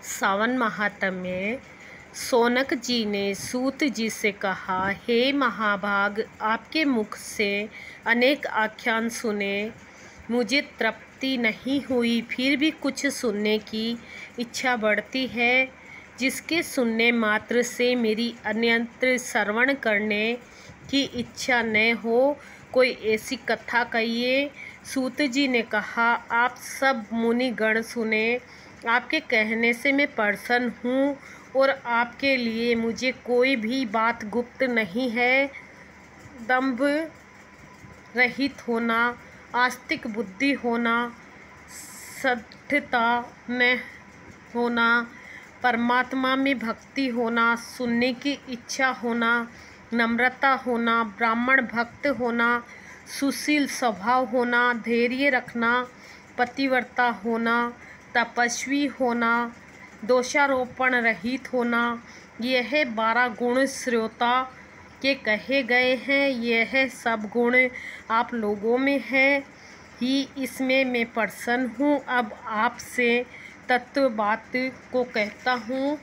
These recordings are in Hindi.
सावन महात्म्य में शौनक जी ने सूत जी से कहा, हे महाभाग, आपके मुख से अनेक आख्यान सुने, मुझे तृप्ति नहीं हुई, फिर भी कुछ सुनने की इच्छा बढ़ती है, जिसके सुनने मात्र से मेरी अन्यत्र श्रवण करने की इच्छा न हो, कोई ऐसी कथा कहिए। सूत जी ने कहा, आप सब मुनिगण सुने, आपके कहने से मैं प्रसन्न हूँ और आपके लिए मुझे कोई भी बात गुप्त नहीं है। दंभ रहित होना, आस्तिक बुद्धि होना, सद्धता न होना, परमात्मा में भक्ति होना, सुनने की इच्छा होना, नम्रता होना, ब्राह्मण भक्त होना, सुशील स्वभाव होना, धैर्य रखना, पतिव्रता होना, तपस्वी होना, दोषारोपण रहित होना, यह 12 गुण श्रोता के कहे गए हैं। यह सब गुण आप लोगों में है ही, इसमें मैं प्रसन्न हूँ। अब आपसे तत्व बात को कहता हूँ।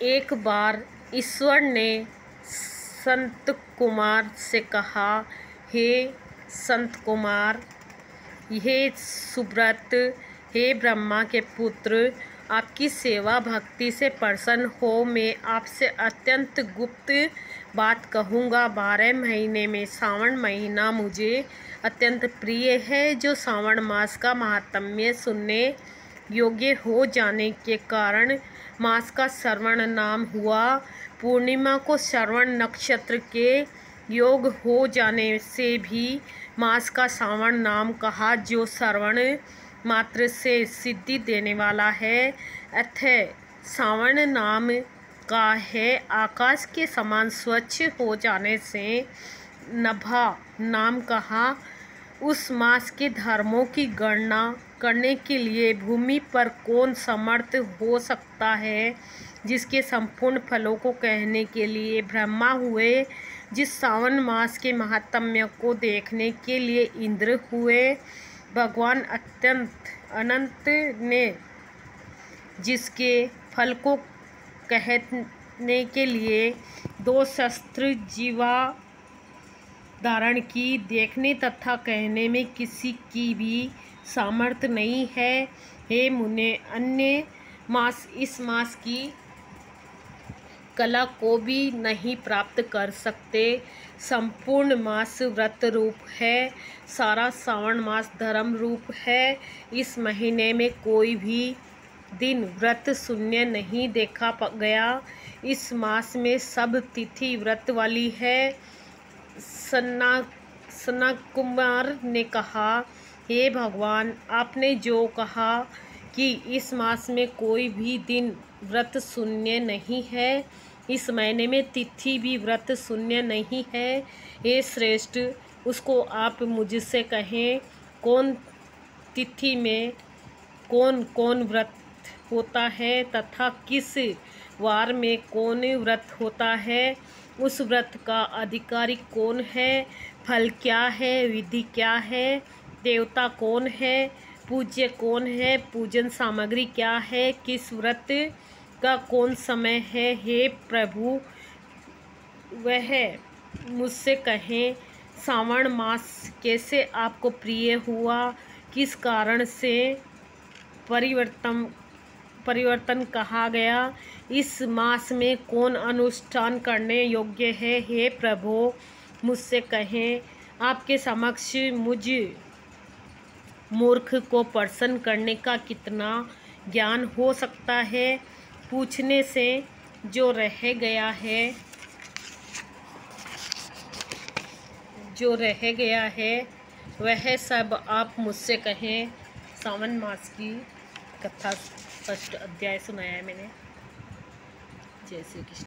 एक बार ईश्वर ने संत कुमार से कहा, हे संत कुमार, हे सुब्रत, हे ब्रह्मा के पुत्र, आपकी सेवा भक्ति से प्रसन्न हो मैं आपसे अत्यंत गुप्त बात कहूँगा। 12 महीने में सावन महीना मुझे अत्यंत प्रिय है, जो सावन मास का महात्म्य सुनने योग्य हो जाने के कारण मास का श्रवण नाम हुआ। पूर्णिमा को श्रवण नक्षत्र के योग हो जाने से भी मास का सावन नाम कहा, जो श्रवण मात्र से सिद्धि देने वाला है। अतः सावन नाम का है। आकाश के समान स्वच्छ हो जाने से नभा नाम कहा। उस मास के धर्मों की गणना करने के लिए भूमि पर कौन समर्थ हो सकता है, जिसके संपूर्ण फलों को कहने के लिए ब्रह्मा हुए, जिस सावन मास के महात्म्य को देखने के लिए इंद्र हुए, भगवान अनंत ने जिसके फल को कहने के लिए 2 शस्त्र जीवा धारण की, देखने तथा कहने में किसी की भी सामर्थ्य नहीं है। हे मुने, अन्य मास इस मास की कला को भी नहीं प्राप्त कर सकते। संपूर्ण मास व्रत रूप है, सारा सावन मास धर्म रूप है। इस महीने में कोई भी दिन व्रत शून्य नहीं देखा गया। इस मास में सब तिथि व्रत वाली है। सनक कुमार ने कहा, हे भगवान, आपने जो कहा कि इस मास में कोई भी दिन व्रत शून्य नहीं है, इस महीने में तिथि भी व्रत शून्य नहीं है। हे श्रेष्ठ, उसको आप मुझसे कहें, कौन तिथि में कौन कौन व्रत होता है तथा किस वार में कौन व्रत होता है, उस व्रत का अधिकारी कौन है, फल क्या है, विधि क्या है, देवता कौन है, पूज्य कौन है, पूजन सामग्री क्या है, किस व्रत का कौन समय है। हे प्रभु, वह मुझसे कहें, सावन मास कैसे आपको प्रिय हुआ, किस कारण से परिवर्तन कहा गया, इस मास में कौन अनुष्ठान करने योग्य है। हे प्रभु, मुझसे कहें, आपके समक्ष मुझ मूर्ख को प्रसन्न करने का कितना ज्ञान हो सकता है। पूछने से जो रह गया है वह सब आप मुझसे कहें। सावन मास की कथा 1 अध्याय सुनाया है मैंने। जय श्री कृष्ण।